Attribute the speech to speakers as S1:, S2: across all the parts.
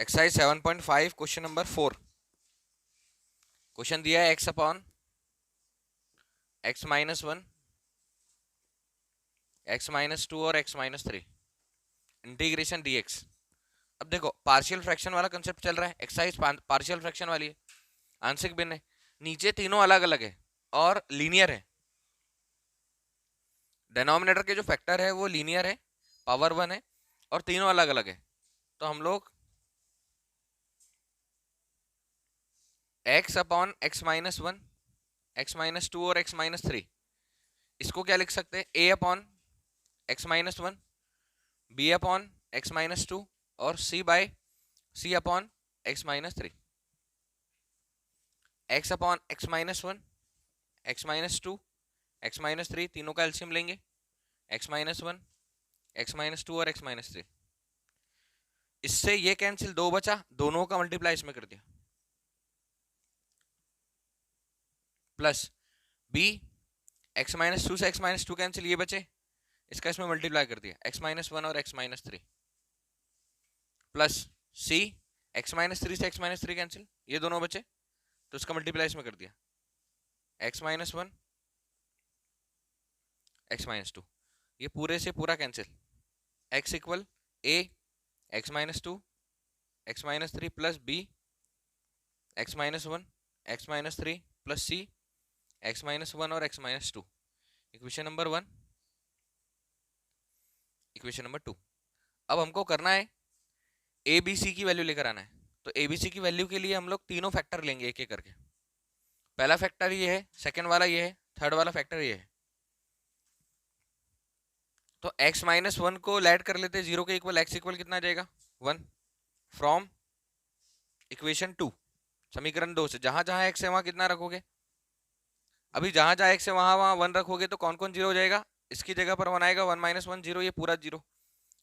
S1: Exercise 7.5 question number 4। Question दिया है x upon x minus 1, x minus 2 और x minus 3 integration dx। अब देखो पार्शियल फ्रैक्शन वाला कंसेप्ट चल रहा है, एक्सरसाइज पार्शियल फ्रैक्शन वाली है, आंशिक भिन्न है, नीचे तीनों अलग अलग है और लीनियर है। डिनोमिनेटर के जो फैक्टर है वो लीनियर है, पावर 1 है और तीनों अलग अलग है। तो हम लोग x upon x minus 1, x minus 2 और x माइनस 3 इसको क्या लिख सकते हैं, a upon x minus 1, b upon x minus 2 और c by c upon x minus 3। x upon x minus 1, x minus 2, x minus 3 तीनों का एलसीएम लेंगे, x माइनस 1, x माइनस 2 और x माइनस 3। इससे ये कैंसिल, दो बचा, दोनों का मल्टीप्लाई इसमें कर दिया, प्लस b x माइनस 2 से x माइनस 2 कैंसिल, ये बचे, इसका इसमें मल्टीप्लाई कर दिया, x माइनस 1 और x minus 3, plus c x minus 3 से x माइनस 3 कैंसिल, ये दोनों बचे तो इसका मल्टीप्लाई इसमें कर दिया, x माइनस 1 x माइनस 2, ये पूरे से पूरा cancel, x equal a x minus 2 x minus 3 plus b x minus 1 x minus 3 plus c x minus 1 और x minus 2। Equation number 1। Equation number 2, अब हमको करना है ए बी सी की वैल्यू लेकर आना है। तो ए बी सी की वैल्यू के लिए हम लोग तीनों फैक्टर लेंगे एक एक करके। पहला फैक्टर ये है, सेकंड वाला ये है, थर्ड वाला फैक्टर ये है। तो x माइनस 1 को लेट कर लेते हैं 0 के इक्वल, x इक्वल कितना आ जाएगा 1, फ्रॉम इक्वेशन 2 समीकरण 2 से, जहां जहां x है वहां कितना रखोगे, अभी जहां जहां x है वहां वहां 1 रखोगे तो कौन कौन 0 हो जाएगा, इसकी जगह पर 1 आएगा, 1 माइनस 1 0, ये पूरा 0,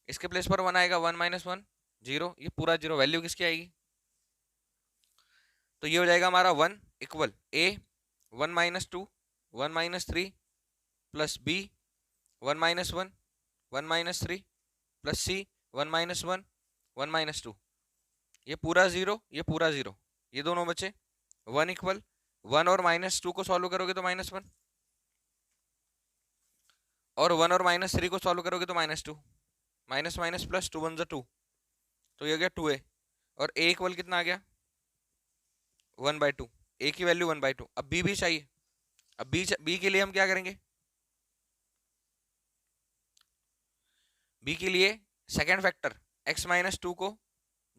S1: इसके प्लेस पर 1 आएगा, 1 माइनस 1 0, ये पूरा 0, वैल्यू किसकी आएगी, तो ये हो जाएगा हमारा 1 equal a 1 minus 2 1 minus 3 plus b 1 minus 1 1 minus 3 plus c 1 minus 1 1 minus 2, ये पूरा 0, ये पूरा 0, ये दोनों बचे, 1 इक्वल 1 और माइनस 2 को सॉल्व करोगे तो माइनस 1 और 1 और माइनस 3 को सॉल्व करोगे तो माइनस 2, माइनस माइनस प्लस 2 1 2, तो ये हो गया 2a और a इक्वल कितना आ गया 1/2, a की वैल्यू 1/2। अब b भी चाहिए, अब b के लिए हम क्या करेंगे, b के लिए सेकेंड फैक्टर x माइनस 2 को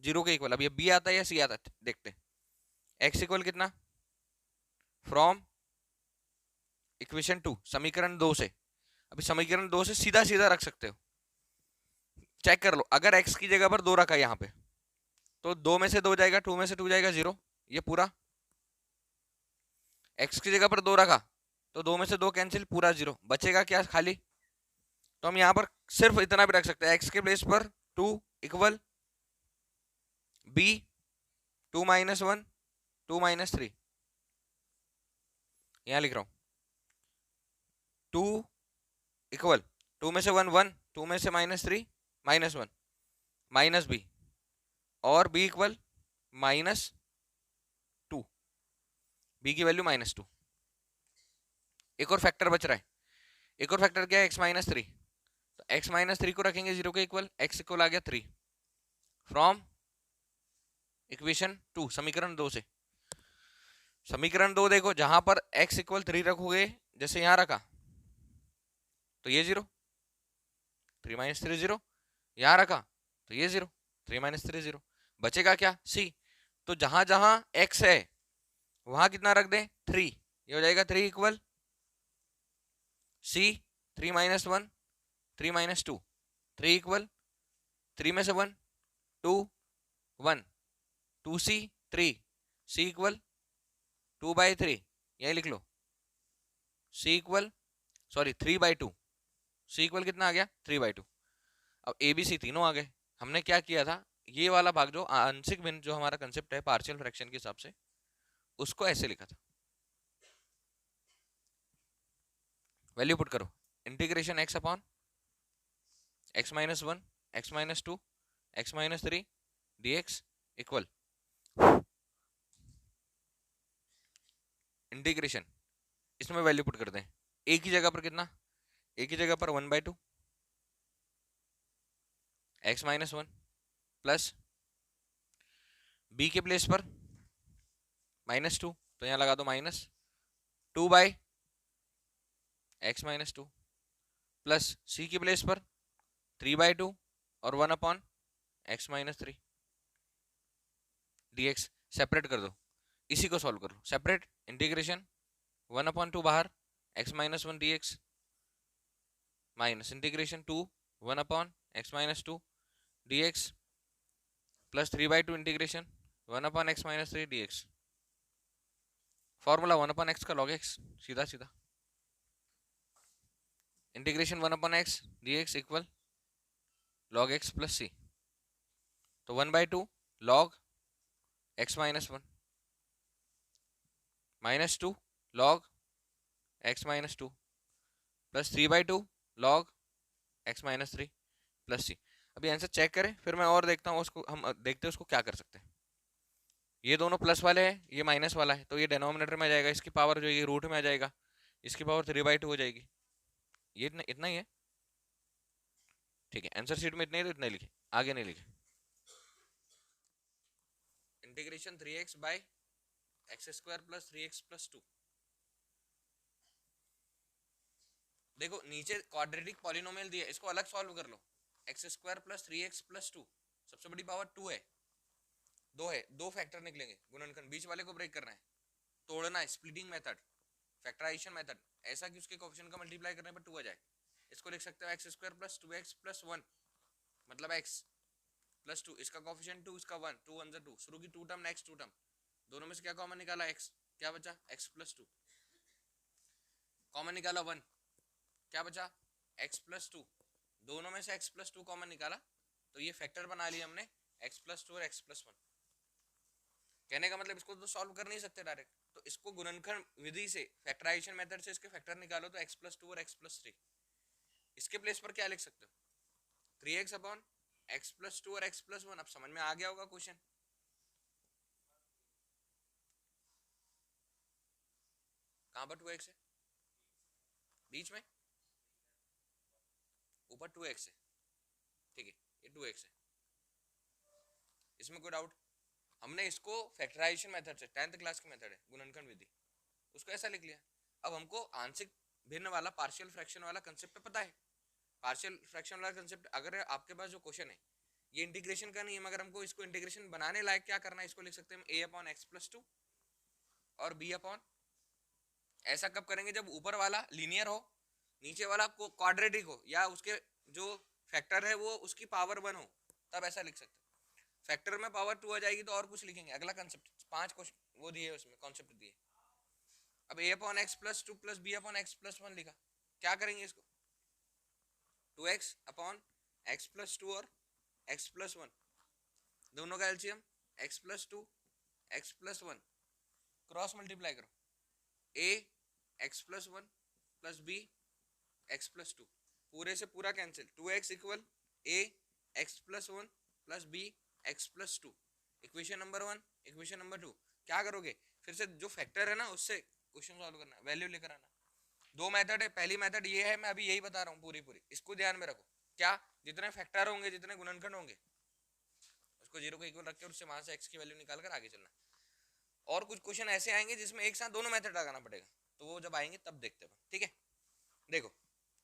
S1: 0 के इक्वल, अब ये b आता है या c आता है देखते हैं। x इक्वल कितना, फ्रॉम इक्वेशन 2 समीकरण 2 से, अभी समीकरण 2 से सीधा सीधा रख सकते हो, चेक कर लो, अगर x की जगह पर 2 रखा यहाँ पे तो 2 में से 2 जाएगा, 2 में से 2 जाएगा 0, ये पूरा, x की जगह पर 2 रखा तो 2 में से 2 कैंसिल, पूरा 0, बचेगा क्या खाली, तो हम यहाँ पर सिर्फ इतना भी रख सकते हैं, x के प्लेस पर 2 इक्वल b 2 माइनस 1 2 माइनस 3, यहाँ लिख रहा हूं 2 इक्वल 2 में से 1 1, 2 में से माइनस 3 माइनस 1 माइनस b और b इक्वल माइनस 2, b की वैल्यू माइनस 2। एक और फैक्टर बच रहा है, एक और फैक्टर क्या है, x माइनस 3, तो x माइनस 3 को रखेंगे 0 के इक्वल, x इक्वल आ गया 3 फ्रॉम इक्वेशन 2 समीकरण 2 से। समीकरण 2 देखो, जहां पर x इक्वल 3 रखोगे, जैसे यहां रखा तो ये 0, 3 माइनस 3 0, यहां रखा तो ये 0, 3 माइनस 3 0, बचेगा क्या c, तो जहां जहां x है वहां कितना रख दें 3, ये हो जाएगा 3 equal c 3 minus 1 3 minus 2, 3 equal 3 में से 1 2 1 2c 3, c इक्वल 2/3, यही लिख लो, c equal sorry 3/2, c equal कितना आ गया 3/2। अब ए बी सी तीनों आ गए, हमने क्या किया था, ये वाला भाग जो आंशिक भिन्न जो हमारा कंसेप्ट है पार्शियल फ्रैक्शन के हिसाब से, उसको ऐसे लिखा था, वैल्यू पुट करो, integration x upon x minus 1 x minus 2 x minus 3 dx equal integration, इसमें वैल्यू पुट कर दें ए की जगह पर कितना, ए की जगह पर 1/2 एक्स माइनस 1 प्लस बी के प्लेस पर -2, तो यहाँ लगा दो -2/x-2 प्लस सी की प्लेस पर 3/2 और 1/x-3 dx। सेपरेट कर दो, इसी को सॉल्व करो, सेपरेट इंटीग्रेशन 1/2 बाहर x-1 dx minus integration 2 1/x-2 dx plus 3/2 integration 1/x-3 dx। Formula 1/x का log x, सीधा सीधा integration 1/x dx equal log x plus c, तो 1/2 log x-1 -2 log x-2 plus 3/2 log x-3 plus c। अभी answer check करें, फिर मैं और देखता हूँ उसको, हम देखते हैं उसको क्या कर सकते हैं। ये दोनों प्लस वाले हैं, ये माइनस वाला है, तो ये डिनोमिनेटर में आ जाएगा, इसकी पावर जो ये रूट में आ जाएगा, इसकी पावर 3/2 हो जाएगी। ये इतना ही है, ठीक है। आंसर शीट में इतना ही, तो इतना लिखे, आगे नहीं लिखे। Integration 3x/x² plus 3x plus 2। देखो नीचे क्वाड्रेटिक पॉलिनोमियल दिया, इसको अलग सॉल्व कर लो। x² प्लस 3x प्लस 2, सबसे बड़ी पावर 2 है, 2 है, 2 फैक्टर निकलेंगे, गुणनखंड बीच वाले को ब्रेक करना है, तोड़ना है, स्प्लिटिंग मेथड, फैक्टराइजेशन मेथड, ऐसा कि उसके कोएफिशिएंट का मल्टीप्लाई करने पर 2 आ जाए। इसको लिख सकते हो x² प्लस 2x प्लस 1, मतलब x प्लस 2, इसका कोएफिशिएंट 2, इसका 1, 2 1 2, शुरू की 2 टर्म, नेक्स्ट 2 टर्म, दोनों में से क्या कॉमन निकाला x, क्या बचा x प्लस 2, कॉमन निकाला 1, क्या बचा x प्लस 2, दोनों में से x प्लस 2 कॉमन निकाला, तो ये फैक्टर बना लिया हमने x प्लस 2 और x प्लस 1। कहने का मतलब इसको तो सॉल्व कर नहीं सकते डायरेक्ट, तो इसको गुणनखंड विधि से, फैक्टराइजेशन मेथड से इसके फैक्टर निकालो, तो x प्लस 2 और x प्लस 3। इसके प्लेस पर क्या लिख सकते हो, 3x अपॉन x प्लस 2 और x प्लस 1। अब समझ में आ गया होगा क्वेश्चन। कहां पर 2x है, बीच में, ऊपर 2x है, ठीक है, ये 2x है, इसमें कोई डाउट। हमने इसको फैक्टराइजेशन मेथड से, 10th क्लास की मेथड है गुणनखंड विधि, उसको ऐसा लिख लिया। अब हमको आंशिक भिन्न वाला, पार्शियल फ्रैक्शन वाला कंसेप्ट पता है। पार्शियल फ्रैक्शन वाला कंसेप्ट, अगर आपके पास जो क्वेश्चन है ये इंटीग्रेशन का नहीं है, मगर हमको इसको इंटीग्रेशन बनाने लायक क्या करना है, इसको लिख सकते हैं हम a अपॉन एक्स प्लस 2 और b अपॉन, ऐसा कब करेंगे जब ऊपर वाला लीनियर हो, नीचे वाला को क्वाड्रेटिक हो, या उसके जो फैक्टर है वो उसकी पावर 1 हो, तब ऐसा लिख सकते हैं। फैक्टर में पावर 2 आ जाएगी तो और कुछ लिखेंगे, अगला कंसेप्ट, 5 क्वेश्चन वो दिए उसमें कॉन्सेप्ट दिए। अब a upon x plus 2 plus b upon x plus 1 लिखा, क्या करेंगे इसको, 2x अपॉन एक्स प्लस 2 और x प्लस 1, दोनों का LCM x plus 2 x plus 1, cross multiply करो, a x plus 1 plus b x plus 2, पूरे से पूरा cancel, 2x equal a x plus 1 plus b x plus 2, equation number 1, equation number 2। क्या करोगे, फिर से जो फैक्टर है ना उससे क्वेश्चन सॉल्व करना, वैल्यू लेकर आना। दो मेथड है, पहली मेथड ये है, मैं अभी यही बता रहा हूँ पूरी पूरी, इसको ध्यान में रखो। क्या, जितने फैक्टर होंगे, जितने गुणनखंड होंगे, उसको 0 को इक्वल रख के उससे वहां से x की वैल्यू निकाल कर आगे चलना। और कुछ क्वेश्चन ऐसे आएंगे जिसमें एक साथ दोनों मेथड लगाना पड़ेगा, तो वो जब आएंगे तब देखते हैं, ठीक है। देखो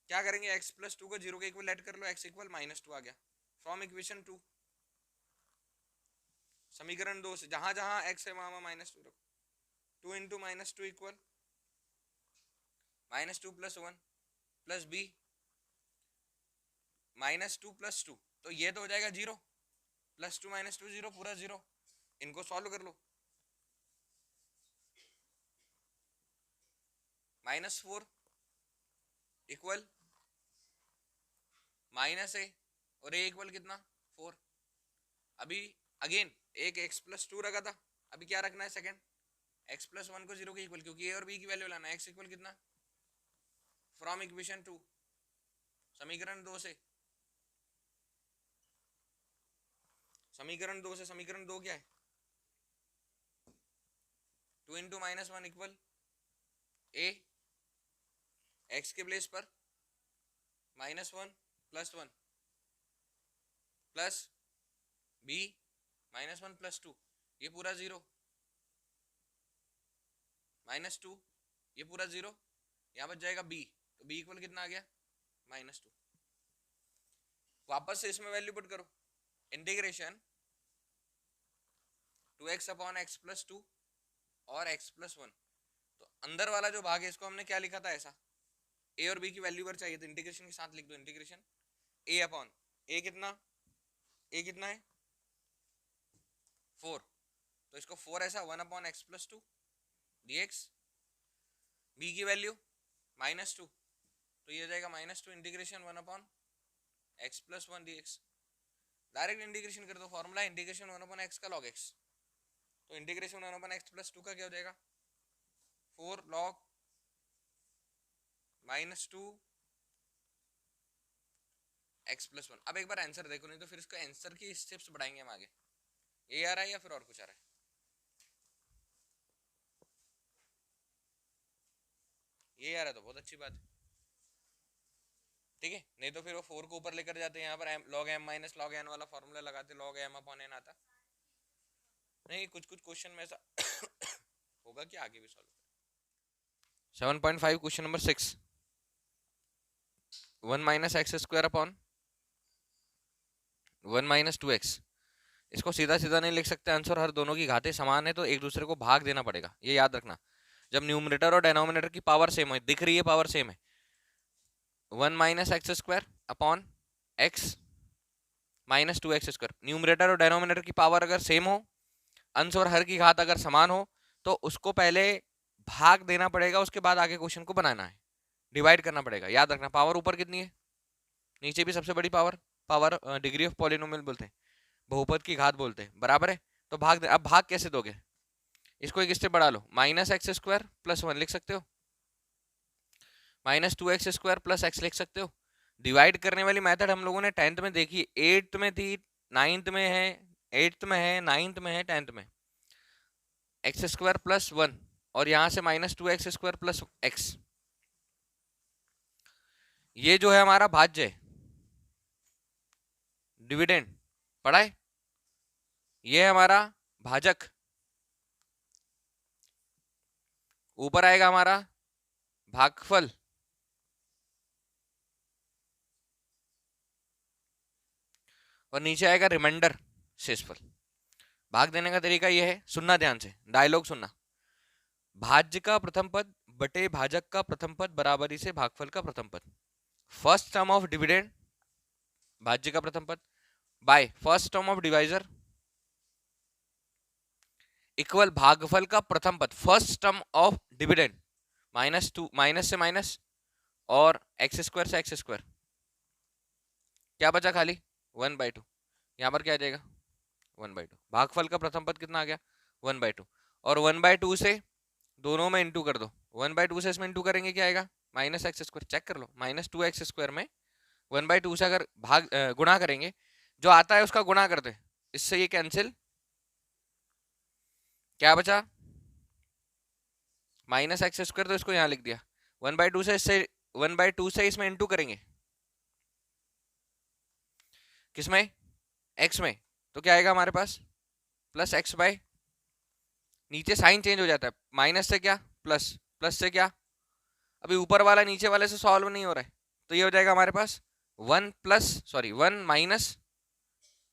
S1: क्या करेंगे, x प्लस 2 को 0 के इक्वल लेट कर लो, x इक्वल -2 आ गया, फ्रॉम इक्वेशन 2, समीकरण 2 से, जहां जहां x है वहां -2 रखो, 2 into -2 equal -2 plus 1 plus b -2 plus 2, तो ये तो हो जाएगा 0, +2 -2 0, पूरा 0। इनको सॉल्व कर लो, -4 इक्वल -a और a इक्वल कितना 4। अभी अगेन एक x प्लस 2 रखा था, अभी क्या रखना है सेकंड, x प्लस 1 को 0 के इक्वल, क्योंकि a और b की वैल्यू लाना है। x इक्वल कितना, फ्रॉम इक्वेशन 2, समीकरण 2 से समीकरण 2 से समीकरण 2 क्या है? 2 इंटू माइनस वन इक्वल ए, एक्स के प्लेस पर -1 +1 प्लस बी -1 +2, ये पूरा 0 -2, ये पूरा 0, यहाँ बच जाएगा बी, तो बी इक्वल कितना आ गया? -2। वापस से इसमें वैल्यू पुट करो, इंटीग्रेशन 2x अपॉन x + 2 और x + 1, तो अंदर वाला जो भाग है इसको हमने क्या लिखा था ऐसा, a और b की वैल्यू पर चाहिए, तो इंटीग्रेशन के साथ लिख दो, इंटीग्रेशन a अपॉन a कितना, a कितना है 4, तो इसको 4 ऐसा 1 अपॉन x + 2 dx, b की वैल्यू -2, तो ये हो जाएगा -2 integration 1 upon x + 1 dx। Direct integration कर दो, फॉर्मूला इंटीग्रेशन 1 अपॉन x का log x, तो इंटीग्रेशन 1 अपॉन x + 2 का क्या हो जाएगा 4 log -2 x + 1। अब एक बार आंसर देखो, नहीं तो फिर इसको आंसर की स्टेप्स बढ़ाएंगे हम आगे। ये आ रहा है या फिर और कुछ आ रहा है? ये आ रहा है तो बहुत अच्छी बात है, ठीक है, नहीं तो फिर वो 4 को ऊपर लेकर जाते हैं, यहाँ पर log m minus log n वाला फॉर्मूला लगाते, log m अपॉन n आता। नहीं, कुछ कुछ क्वेश्चन में ऐसा होगा कि आगे भी solve. 7.5 question number 6, 1 minus x square upon 1 minus 2x। इसको सीधा सीधा नहीं लिख सकते आंसर, हर दोनों की घातें समान है तो एक दूसरे को भाग देना पड़ेगा, ये याद रखना। जब न्यूमरेटर और डिनोमिनेटर की पावर सेम है, दिख रही है पावर सेम है, 1 minus x square upon x minus 2x², numerator और डिनोमिनेटर की पावर अगर सेम हो, अंश और हर की घात अगर समान हो, तो उसको पहले भाग देना पड़ेगा, उसके बाद आगे क्वेश्चन को बनाना है, डिवाइड करना पड़ेगा। याद रखना पावर ऊपर कितनी है, नीचे भी सबसे बड़ी power, power degree of polynomial बोलते हैं, बहुपद की घात बोलते हैं, बराबर है। तो भाग, अब भाग कैसे दोगे, इसको एक स्टेप बढ़ा लो, -x² + 1 लिख सकते हो, -2x² + x लिख सकते हो। डिवाइड करने वाली मेथड हम लोगों ने 10th में देखी, 8th में थी, 9th में है, 8th में है, 9th में है, 10th में, x² + 1 और यहां से -2x² + x, ये जो है हमारा भाज्य है, डिविडेंड पढ़ा है, ये है हमारा भाजक, ऊपर आएगा हमारा भागफल, और नीचे आएगा रिमाइंडर, शेषफल। भाग देने का तरीका यह है, सुनना ध्यान से, डायलॉग सुनना, भाज्य का प्रथम पद बटे भाजक का प्रथम पद बराबरी से भागफल का प्रथम पद, फर्स्ट टर्म ऑफ डिविडेंड भाज्य का प्रथम पद by first term of divisor equal भागफल का प्रथम पद, first term of dividend, -2 minus से माइनस और x² से x², क्या बचा खाली 1/2, यहां पर क्या आ जाएगा 1/2, भागफल का प्रथम पद कितना आ गया 1/2, और 1/2 से दोनों में इंटू कर दो, 1/2 से इसमें इंटू करेंगे क्या आएगा -x², चेक कर लो, -2x² में 1/2 से अगर भाग गुणा करेंगे, जो आता है उसका गुणा कर दे, इससे ये कैंसिल, क्या बचा -x², तो इसको यहां लिख दिया, 1/2 से इससे 1/2 से इसमें इंटू करेंगे, किसमें x में, तो क्या आएगा हमारे पास +x/, नीचे साइन चेंज हो जाता है, माइनस से क्या प्लस, प्लस से क्या, अभी ऊपर वाला नीचे वाले से सॉल्व नहीं हो रहा है, तो ये हो जाएगा हमारे पास 1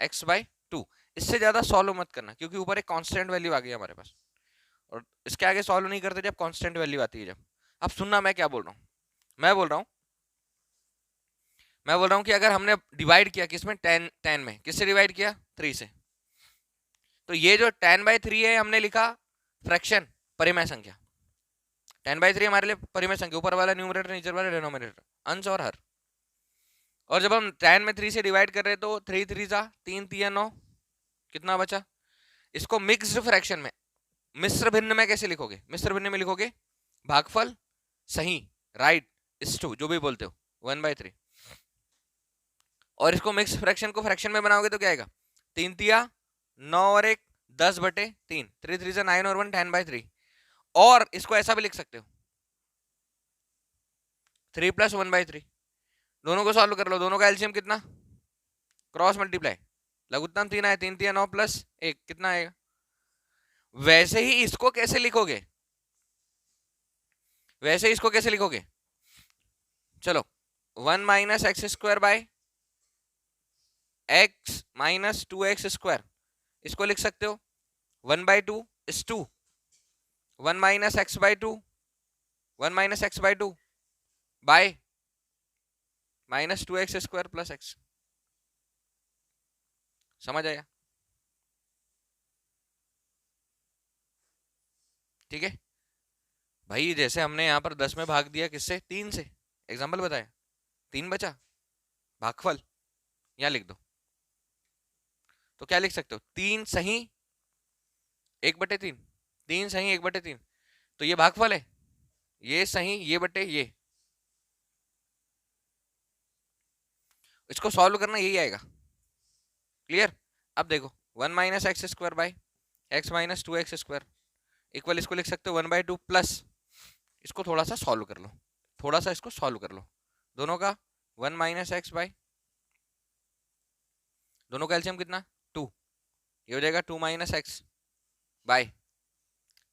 S1: -x/2। इससे ज्यादा सॉल्व मत करना, क्योंकि ऊपर एक कांस्टेंट वैल्यू आ गई हमारे पास, और इसके आगे सॉल्व नहीं करते जब कांस्टेंट वैल्यू आती है जब। अब सुनना मैं क्या बोल रहा हूँ, मैं बोल रहा हूँ कि अगर हमने डिवाइड किया किसमें 10 में, किससे डिवाइड किया 3 से, तो ये जो 10/3 है हमने लिखा फ्रैक्शन, परिमेय संख्या, 10/3 हमारे लिए परिमेय संख्या, ऊपर वाला न्यूमरेटर नीचे वाला डिनोमिनेटर, अंश और हर, और जब हम 10 में 3 से डिवाइड कर रहे हैं तो 3 3 जा 3 3 9, कितना बचा, इसको मिक्स्ड फ्रैक्शन में, मिश्र भिन्न में कैसे लिखोगे, मिश्र भिन्न में लिखोगे भागफल सही, राइट, इस टू जो भी बोलते हो 1/3, और इसको मिक्स फ्रैक्शन को फ्रैक्शन में बनाओगे तो क्या आएगा 3 तिया 9 और 1 10/3, 3 3 से 9 और 1 10/3। और इसको ऐसा भी लिख सकते हो 3 + 1/3। दोनों को सॉल्व कर लो, दोनों का एलसीएम कितना, क्रॉस मल्टीप्लाई, लघुत्तम 3 आए, 3 तिया 9 + 1 कितना आएगा। वैसे ही इसको कैसे लिखोगे, वैसे ही इसको कैसे लिखोगे, चलो 1 - x² x - 2x², इसको लिख सकते हो 1/2 is 2, 1 - x/2, 1 - x/2 by -2x² + x। समझ आया, ठीक है भाई। जैसे हमने यहाँ पर 10 में भाग दिया, किससे, 3 से, एग्जाम्पल बताया, 3 बचा, भागफल यहाँ लिख दो। तो क्या लिख सकते हो, 3 सही 1/3, 3 सही 1/3, तो ये भागफल है, ये सही ये बटे ये, इसको सॉल्व करना यही आएगा। क्लियर। अब देखो 1 - x² x - 2x² इक्वल, इसको लिख सकते हो 1/2 प्लस, इसको थोड़ा सा सॉल्व कर लो, थोड़ा सा इसको सॉल्व कर लो, दोनों का 1 - x बाई, दोनों का एलसीएम कितना 2, ये हो जाएगा 2 - x बाय,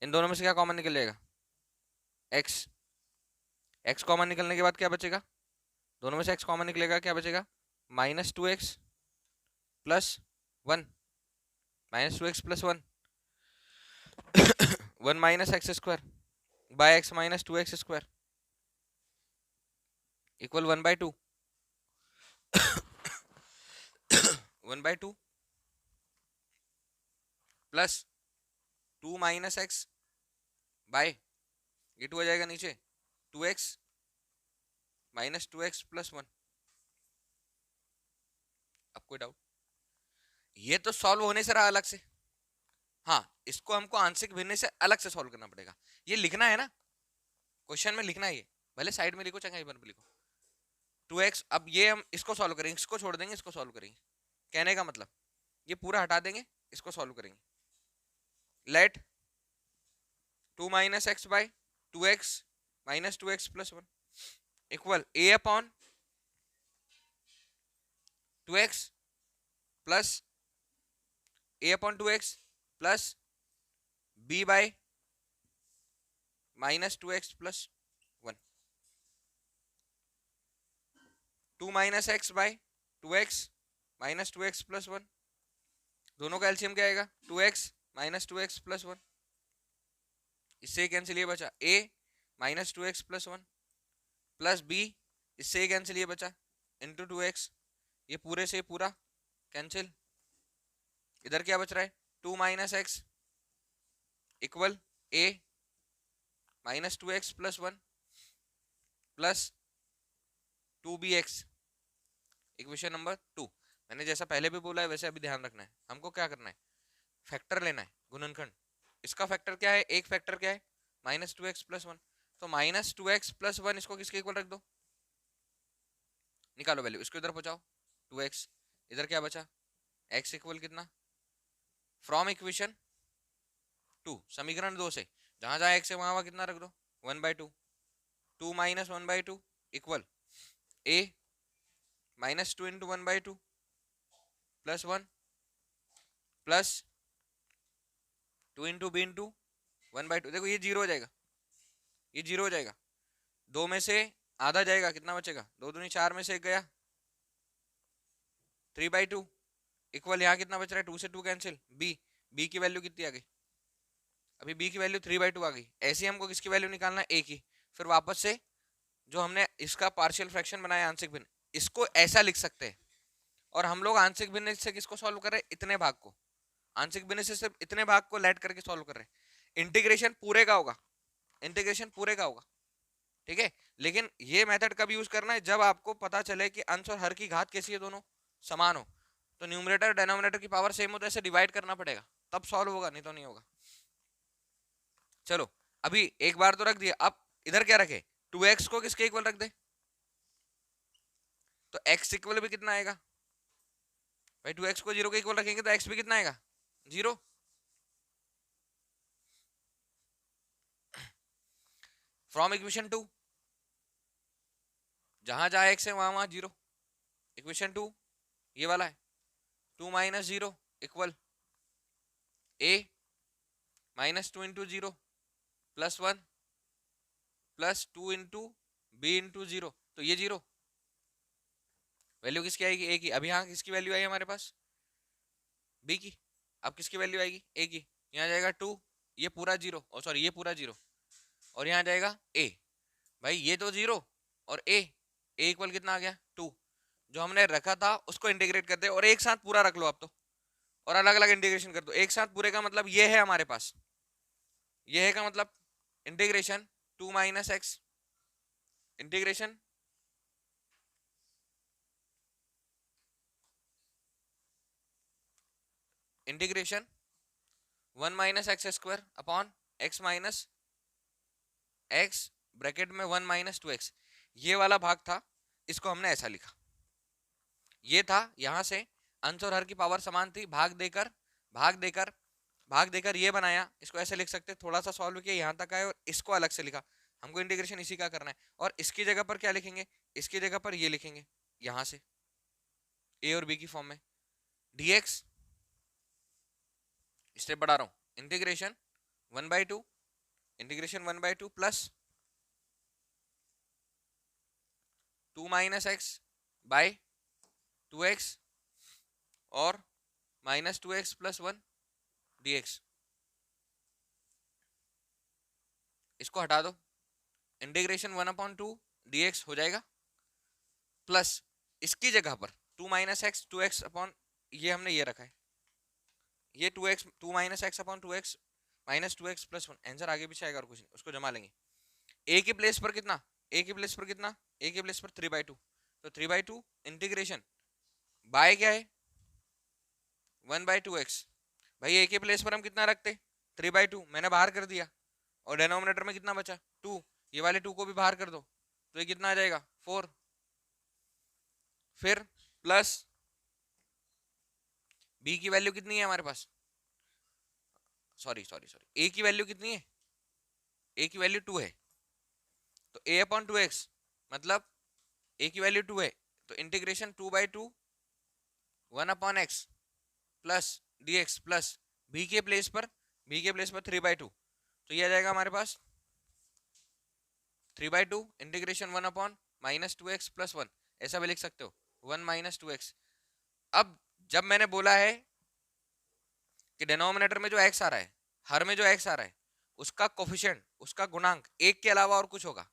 S1: इन दोनों में से क्या कॉमन निकल जाएगा, x, x कॉमन निकलने के बाद क्या बचेगा, दोनों में से x कॉमन निकलेगा, क्या बचेगा, -2x + 1, -2x + 1 1 - x² by x - 2x² equal 1/2, 1/2 plus 2 - x by, ये 2 आ जाएगा नीचे, 2x - 2x + 1। अब कोई डाउट, ये तो सॉल्व होने से रहा अलग से, हाँ इसको हमको आंशिक भिन्न से अलग से सॉल्व करना पड़ेगा, ये लिखना है ना, क्वेश्चन में लिखना है ये, भले साइड में लिखो चाहे कहीं पर भी लिखो 2x। अब ये हम इसको सॉल्व करेंगे, इसको छोड़ देंगे, इसको सॉल्व करेंगे, कहने का मतलब ये पूरा हटा देंगे, इसको सॉल्व करेंगे, let 2 - x by 2x - 2x + 1 equal a/2x plus a/2x plus b by -2x + 1, 2 - x by 2x - 2x + 1, दोनों का एलसीएम क्या आएगा 2x - 2x + 1, इससे कैंसिल, ये बचा a - 2x + 1 प्लस b, इससे कैंसिल, ये बचा इंटू 2x, ये पूरे से पूरा कैंसिल, इधर क्या बच रहा है 2 - x equal a - 2x + 1 plus 2bx, equation number 2। मैंने जैसा पहले भी बोला है वैसे अभी ध्यान रखना है, हमको क्या करना है, फैक्टर लेना है, गुणनखंड। इसका फैक्टर क्या है, एक फैक्टर क्या है -2x + 1, तो -2x + 1 इसको किसके इक्वल रख दो, निकालो वैल्यू, इसको इधर पहुंचाओ 2x, इधर क्या बचा x इक्वल कितना, फ्रॉम इक्वेशन 2 समीकरण 2 से, जहां जहां x है वहां वहां कितना रख दो 1/2, 2 - 1/2 इक्वल a -2 × 1/2 + 1 प्लस 2 × b × 1/2, देखो ये 0 हो जाएगा, ये 0 हो जाएगा, 2 में से आधा जाएगा, कितना बचेगा 2 दूनी 4 में से 1 गया 3/2 इक्वल, यहाँ कितना बच रहा है 2 से 2 कैंसिल, b की वैल्यू कितनी आ गई, अभी b की वैल्यू 3/2 आ गई। ऐसे ही हमको किसकी वैल्यू निकालना है, a की, फिर वापस से जो हमने इसका पार्शियल फ्रैक्शन बनाया आंशिक भिन्न, इसको ऐसा लिख सकते हैं। और हम लोग आंशिक भिन्न से किसको सॉल्व कर रहे हैं, इतने भाग को, आंशिक भिन्न से सिर्फ इतने भाग को लेट करके सॉल्व कर रहे हैं, इंटीग्रेशन पूरे का होगा, इंटीग्रेशन पूरे का होगा, ठीक है। लेकिन ये मेथड कब यूज करना है, जब आपको पता चले कि अंश और हर की घात कैसी है, दोनों समान हो, तो न्यूमरेटर डिनोमिनेटर की पावर सेम हो तो ऐसे डिवाइड करना पड़ेगा, तब सॉल्व होगा, नहीं तो नहीं होगा। चलो अभी एक बार तो रख दिया, अब इधर क्या रखे 2x को किसके इक्वल रख दे, तो x इक्वल भी कितना आएगा भाई 2x को 0 के इक्वल रखेंगे तो x भी कितना आएगा 0। फ्रॉम इक्वेशन 2, जहां जहां x है वहां वहां 0। इक्वेशन 2 ये वाला है, 2 minus 0 equal a minus 2 into 0 plus 1 plus 2 into B into 0। तो ये 0 वैल्यू किसकी आएगी a की। अभी यहाँ किसकी वैल्यू आई हमारे पास b की। अब किसकी वैल्यू आएगी a की। यहाँ जाएगा 2, ये पूरा 0, और सॉरी ये पूरा 0, और यहाँ जाएगा a। भाई ये तो 0 और a इक्वल कितना आ गया 2। जो हमने रखा था उसको इंटीग्रेट करते और एक साथ पूरा रख लो आप तो, और अलग अलग इंटीग्रेशन कर दो। एक साथ पूरे का मतलब ये है हमारे पास, ये है का मतलब integration 2 minus x integration integration 1 minus x square upon x minus x bracket में 1 माइनस 2x। ये वाला भाग था, इसको हमने ऐसा लिखा। ये था यहां से अंश और हर की पावर समान थी, भाग देकर भाग देकर भाग देकर ये बनाया। इसको ऐसे लिख सकते, थोड़ा सा सॉल्व किया यहाँ तक आए और इसको अलग से लिखा। हमको इंटीग्रेशन इसी का करना है, और इसकी जगह पर क्या लिखेंगे, इसकी जगह पर ये लिखेंगे यहां से a और b की फॉर्म में dx। स्टेप बढ़ा रहा हूं, integration 1/2 integration 1/2 plus 2 minus x by 2x और माइनस 2x प्लस 1 dx। इसको हटा दो, इंटीग्रेशन 1/2 dx हो जाएगा, प्लस इसकी जगह पर 2 माइनस एक्स 2x अपॉन ये हमने ये रखा है, ये 2x 2 minus x upon 2x minus 2x plus 1। Answer आगे पीछे आएगा और कुछ नहीं, उसको जमा लेंगे। a की प्लेस पर कितना, a की प्लेस पर कितना, a की प्लेस पर 3/2, तो 3/2 इंटीग्रेशन बाय क्या है 1/2x। भाई a के प्लेस पर हम कितना रखते 3/2, मैंने बाहर कर दिया, और डिनोमिनेटर में कितना बचा 2, ये वाले 2 को भी बाहर कर दो, तो ये कितना आ जाएगा 4। फिर प्लस b की वैल्यू कितनी है हमारे पास, सॉरी सॉरी सॉरी a की वैल्यू कितनी है, a की वैल्यू 2 है, तो a अपॉन 2x मतलब a की वैल्यू 2 है, तो integration 2/2 1 upon x plus dx plus b के प्लेस पर 3/2, तो ये आ जाएगा हमारे पास 3/2 integration 1 upon minus 2x plus 1। ऐसा भी लिख सकते हो 1 माइनस 2x। अब जब मैंने बोला है कि डिनोमिनेटर में जो x आ रहा है, हर में जो x आ रहा है, उसका कोफिशिएंट उसका गुणांक एक के अलावा और कुछ होगा,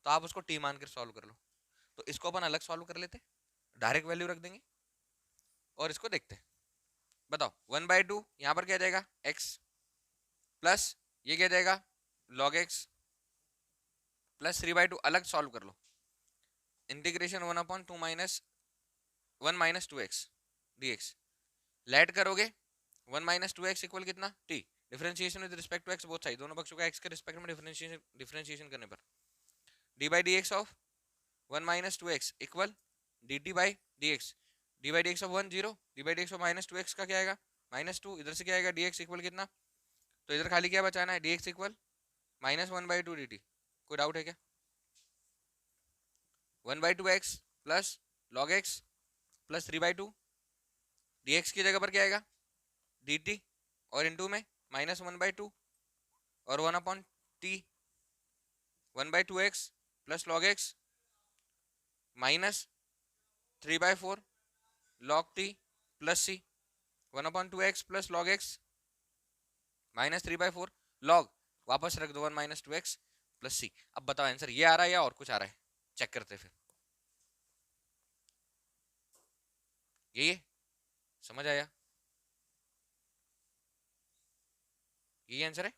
S1: तो आप उसको t मान कर सॉल्व कर लो। तो इसको अपन अलग सॉल्व कर लेते, डायरेक्ट वैल्यू रख देंगे और इसको देखते हैं। बताओ 1/2 यहां पर क्या जाएगा x प्लस ये क्या जाएगा log x प्लस 3/2, अलग सॉल्व कर लो। Integration 1/2 minus 1 minus 2x dx let करोगे 1 माइनस 2x इक्वल कितना t, differentiation with respect to x both side, दोनों पक्षों का x के रिस्पेक्ट में डिफरेंशिएशन करने पर d by dx of 1 minus 2x equal dt by dx, d by dx of 1 0, d by dx of minus 2x का क्या आएगा -2, इधर से क्या आएगा dx इक्वल कितना, तो इधर खाली क्या बचाना है dx इक्वल -1/2 dt। कोई डाउट है क्या, 1/2x plus log x plus 3/2, dx की जगह पर क्या आएगा dt और इनटू में -1/2 और 1 upon t 1/2x plus log x minus 3/4 log t plus c 1/2x plus log x minus 3/4 log वापस रख दो 1 माइनस 2x प्लस c। अब बताओ आंसर ये आ रहा है या और कुछ आ रहा है, चेक करते फिर। ये समझ आया, ये आंसर है।